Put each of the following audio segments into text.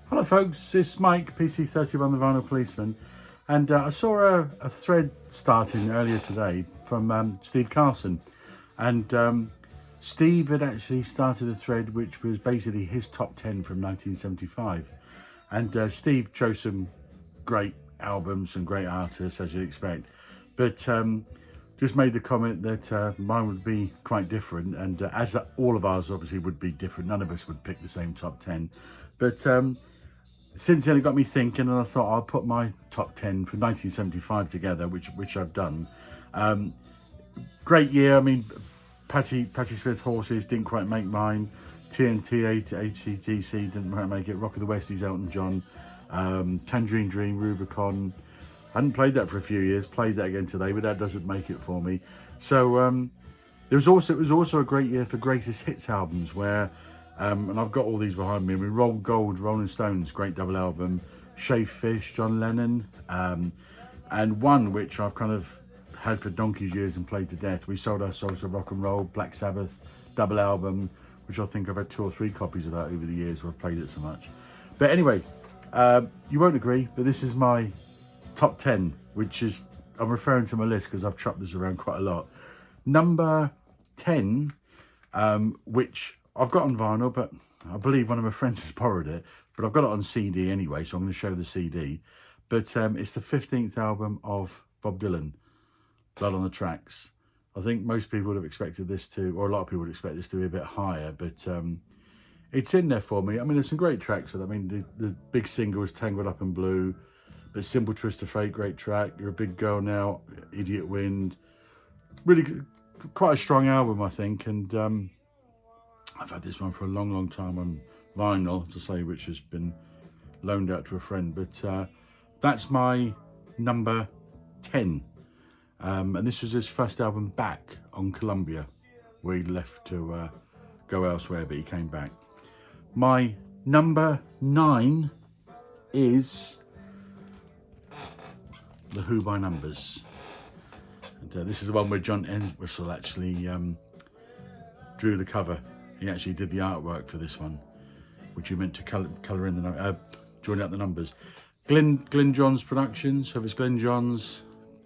Hello folks, it's Mike, PC31 the Vinyl Policeman, and I saw a thread starting earlier today from Steve Carlson, and Steve had actually started a thread which was basically his top 10 from 1975, and Steve chose some great albums and great artists, as you'd expect, but just made the comment that mine would be quite different, and as all of ours obviously would be different, none of us would pick the same top 10, but since then it got me thinking, and I thought I'll put my top 10 from 1975 together, which I've done. Great year. I mean, Patti Smith Horses didn't quite make mine. TNT AC/DC didn't quite make it. Rock of the Westies Elton John. Tangerine Dream, Rubicon. I hadn't played that for a few years. Played that again today, but that doesn't make it for me. So it was also a great year for greatest hits albums, where and I've got all these behind me. I mean, Roll Gold, Rolling Stones, great double album. Shaved Fish, John Lennon, and one which I've kind of had for donkey's years and played to death. We Sold Our Souls to Rock and Roll, Black Sabbath, double album, which I think I've had 2 or 3 copies of that over the years where I've played it so much. But anyway, you won't agree, but this is my top 10, which is, I'm referring to my list because I've chopped this around quite a lot. Number 10, which I've got on vinyl, but I believe one of my friends has borrowed it, but I've got it on CD anyway, so I'm going to show the CD. But it's the 15th album of Bob Dylan, Blood on the Tracks. I think most people would have expected this to, or a lot of people would expect this to be a bit higher, but it's in there for me. I mean, there's some great tracks. I mean, the big single is Tangled Up in Blue, but Simple Twist of Fate, great track. You're a Big Girl Now, Idiot Wind. Really quite a strong album, I think, and I've had this one for a long, long time on vinyl, to say, which has been loaned out to a friend. But that's my number 10. And this was his first album back on Columbia, where he left to go elsewhere, but he came back. My number 9 is The Who by Numbers. And this is the one where John Entwistle actually drew the cover. He actually did the artwork for this one, which you meant to colour in the join out the numbers. Glyn Johns Productions, so if it's Glyn Johns,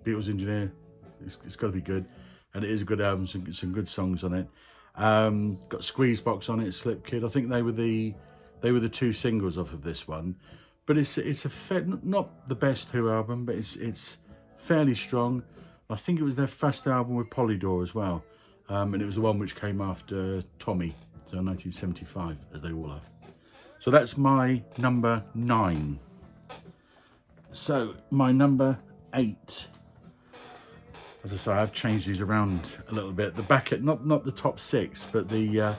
Beatles engineer, it's got to be good, and it is a good album. Some good songs on it. Got Squeezebox on it, Slip Kid. I think they were the 2 singles off of this one, but it's not the best Who album, but it's fairly strong. I think it was their first album with Polydor as well. And it was the one which came after Tommy, so 1975, as they all are. So that's my number 9. So my number 8. As I say, I've changed these around a little bit. The back, not the top 6, but the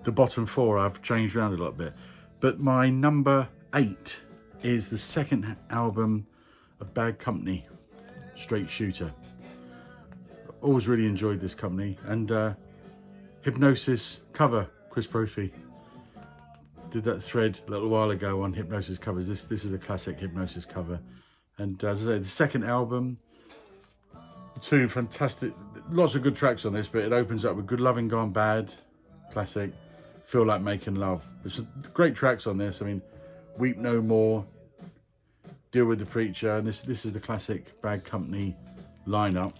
bottom 4 I've changed around a little bit. But my number 8 is the second album of Bad Company, Straight Shooter. Always really enjoyed this company, and Hypnosis cover, Chris Brophy did that thread a little while ago on Hypnosis covers. This is a classic Hypnosis cover, and as I said, the second album, 2 fantastic, lots of good tracks on this, but it opens up with Good Loving Gone Bad, classic. Feel Like Making Love. There's some great tracks on this. I mean, Weep No More, Deal with the Preacher, and this is the classic Bad Company lineup.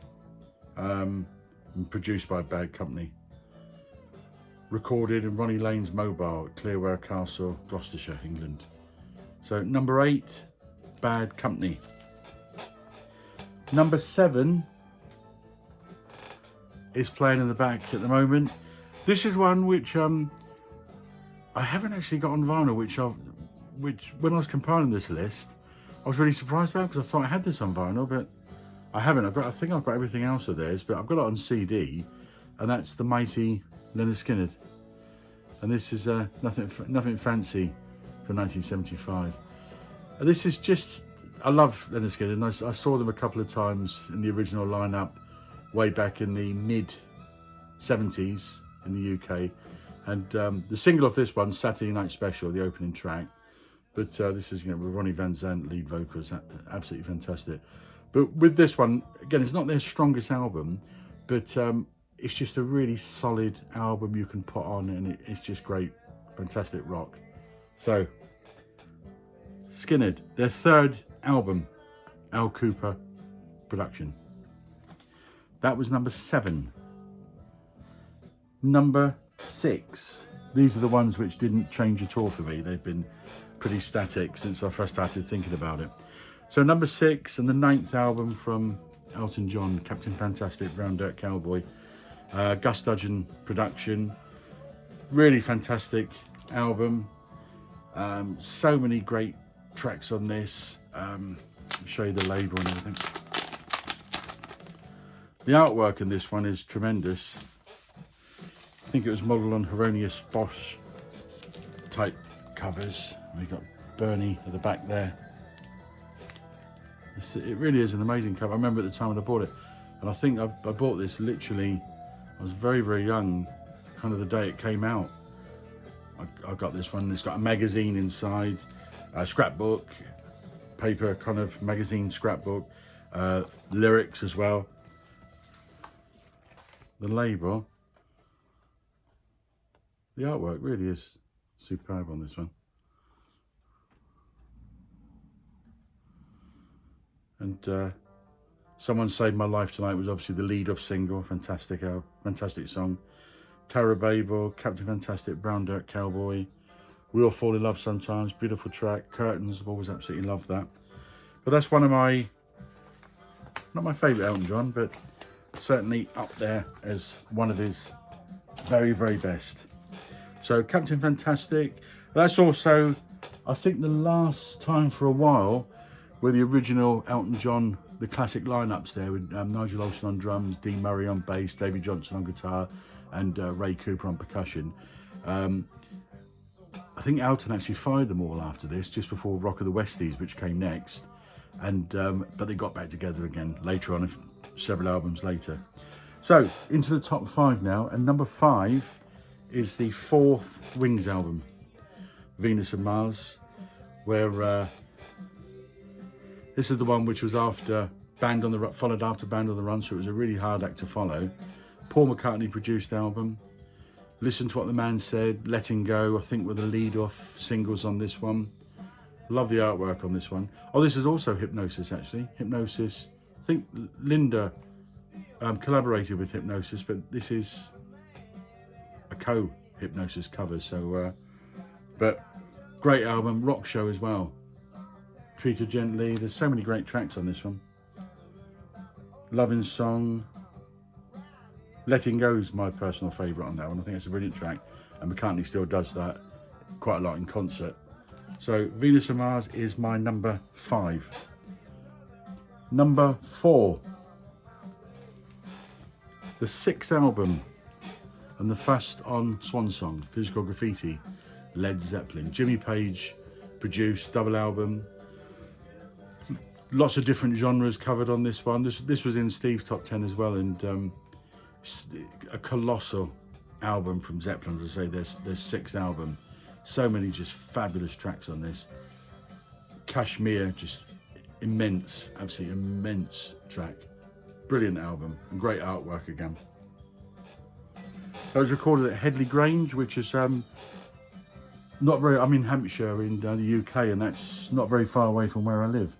Produced by Bad Company, recorded in Ronnie Lane's Mobile at Clearwell Castle, Gloucestershire, England. So number 8, Bad Company. Number 7 is playing in the back at the moment. This is one which I haven't actually got on vinyl, which when I was compiling this list, I was really surprised about, because I thought I had this on vinyl, but I haven't. I think I've got everything else of theirs, but I've got it on CD, and that's the mighty Lynyrd Skynyrd. And this is nothing fancy from 1975. And this is just, I love Lynyrd Skynyrd, and I saw them a couple of times in the original lineup way back in the mid-70s in the UK. And the single of this one, Saturday Night Special, the opening track. But this is, with Ronnie Van Zant lead vocals, absolutely fantastic. But with this one, again, it's not their strongest album, but it's just a really solid album you can put on, and it's just great, fantastic rock. So, Skinhead, their third album, Al Cooper production. That was number 7. Number 6. These are the ones which didn't change at all for me. They've been pretty static since I first started thinking about it. So number 6 and the 9th album from Elton John, Captain Fantastic, Brown Dirt Cowboy. Gus Dudgeon production. Really fantastic album. So many great tracks on this. I'll show you the label and everything. The artwork in this one is tremendous. I think it was modelled on Hieronymus Bosch type covers. We've got Bernie at the back there. It really is an amazing cover. I remember at the time when I bought it, and I think I bought this literally, I was very, very young, kind of the day it came out. I got this one. It's got a magazine inside, a scrapbook, paper kind of magazine scrapbook, lyrics as well. The label, the artwork really is superb on this one. And Someone Saved My Life Tonight was obviously the lead-off single. Fantastic song. Tower of Babel, Captain Fantastic, Brown Dirt Cowboy, We All Fall in Love Sometimes, beautiful track. Curtains, I've always absolutely loved that. But that's one of my, not my favourite Elton John, but certainly up there as one of his very, very best. So Captain Fantastic, that's also, I think, the last time for a while where the original Elton John, the classic lineups there with Nigel Olsson on drums, Dean Murray on bass, Davy Johnson on guitar, and Ray Cooper on percussion. I think Elton actually fired them all after this, just before Rock of the Westies, which came next. And but they got back together again later on, several albums later. So into the top 5 now, and number 5 is the 4th Wings album, Venus and Mars, where this is the one which was after Band on the Run, followed after Band on the Run, so it was a really hard act to follow. Paul McCartney produced album. Listen to What the Man Said, Letting Go, I think were the lead-off singles on this one. Love the artwork on this one. Oh, this is also Hypnosis, actually. Hypnosis, I think Linda collaborated with Hypnosis, but this is a co-Hypnosis cover, so, but great album, rock show as well. Treat Her Gently, there's so many great tracks on this one. Loving Song, Letting Go is my personal favourite on that one. I think it's a brilliant track, and McCartney still does that quite a lot in concert. So Venus and Mars is my number 5. Number 4, the 6th album and the first on Swan Song, Physical Graffiti, Led Zeppelin. Jimmy Page produced, double album. Lots of different genres covered on this one. This was in Steve's top 10 as well, and a colossal album from Zeppelin. As I say, their 6th album. So many just fabulous tracks on this. Kashmir, just immense, absolutely immense track. Brilliant album and great artwork again. That was recorded at Headley Grange, which is not very, I'm in Hampshire in the UK, and that's not very far away from where I live.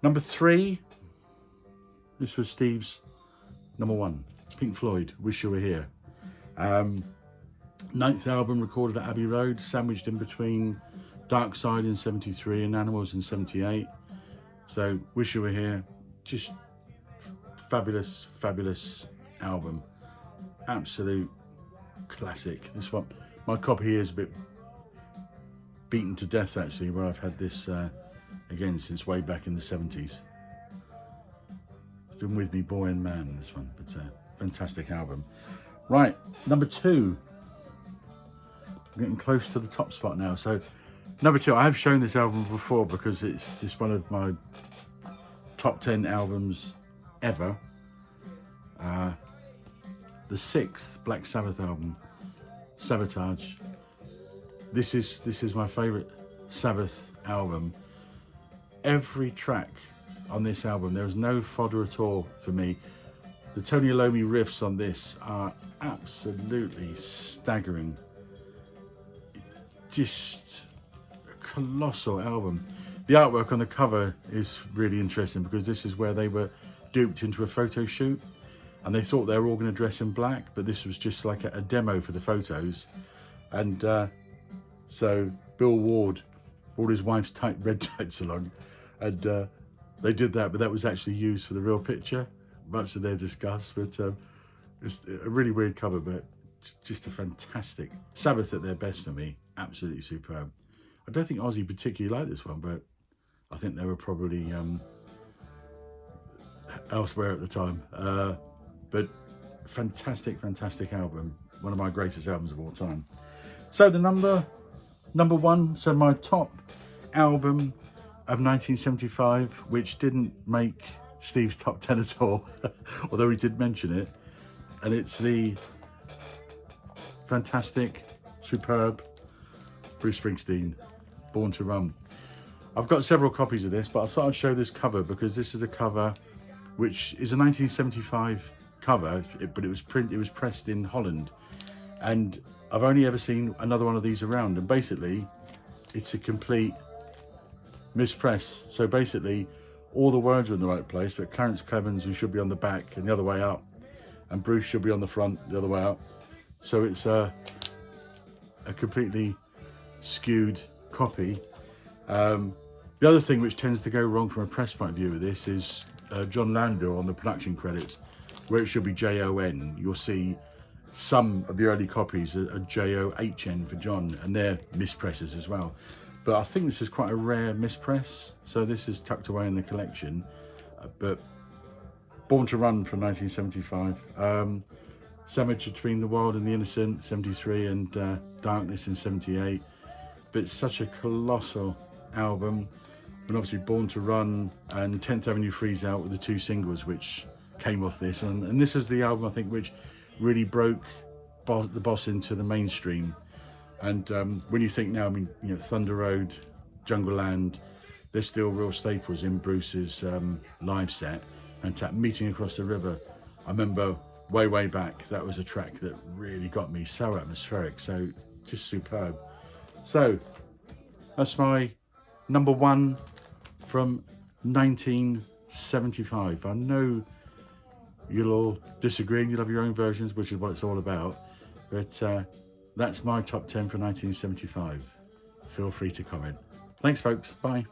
Number 3, this was Steve's number 1, Pink Floyd, Wish You Were Here. 9th album recorded at Abbey Road, sandwiched in between Dark Side in 73 and Animals in 78. So Wish You Were Here, just fabulous, fabulous album. Absolute classic. This one, my copy here is a bit beaten to death actually, where I've had this again since way back in the 70s. It's been with me boy and man, this one, but fantastic album. Right, number 2. I'm getting close to the top spot now. So number 2, I have shown this album before because it's just one of my top 10 albums ever. The 6th Black Sabbath album, Sabotage. This is my favourite Sabbath album. Every track on this album, there is no fodder at all for me. The Tony Iommi riffs on this are absolutely staggering. just a colossal album. The artwork on the cover is really interesting because this is where they were duped into a photo shoot, and they thought they were all going to dress in black, but this was just like a demo for the photos. And so Bill Ward brought his wife's red tights along, and they did that, but that was actually used for the real picture, much to their disgust. But it's a really weird cover, but it's just a fantastic Sabbath at their best for me. Absolutely superb. I don't think Ozzy particularly liked this one, but I think they were probably elsewhere at the time. But fantastic album. One of my greatest albums of all time. So the number one, so my top album of 1975, which didn't make Steve's top 10 at all, although he did mention it, and it's the fantastic, superb Bruce Springsteen, Born to Run. I've got several copies of this, but I thought I'd show this cover because this is a cover which is a 1975 cover, but it was pressed in Holland, and I've only ever seen another one of these around, and basically it's a complete mispress. So basically all the words are in the right place, but Clarence Clemens, who should be on the back and the other way up, and Bruce should be on the front the other way up. So it's a completely skewed copy. The other thing which tends to go wrong from a press point of view of this is John Landau on the production credits, where it should be Jon. You'll see some of the early copies are John for John, and they're mispresses as well. But I think this is quite a rare mispress, so this is tucked away in the collection. But Born to Run from 1975, Sandwich Between the Wild and the Innocent, 73, and Darkness in 78. But it's such a colossal album. And obviously Born to Run and 10th Avenue Freeze Out were the two singles which came off this. And this is the album, I think, which really broke the Boss into the mainstream. And when you think now, I mean, you know, Thunder Road, Jungle Land, they're still real staples in Bruce's live set. And Meeting Across the River, I remember way back, that was a track that really got me, so atmospheric, so just superb. So that's my number one from 1975. I know you'll all disagree and you'll have your own versions, which is what it's all about, but that's my top 10 for 1975. Feel free to comment. Thanks folks, bye.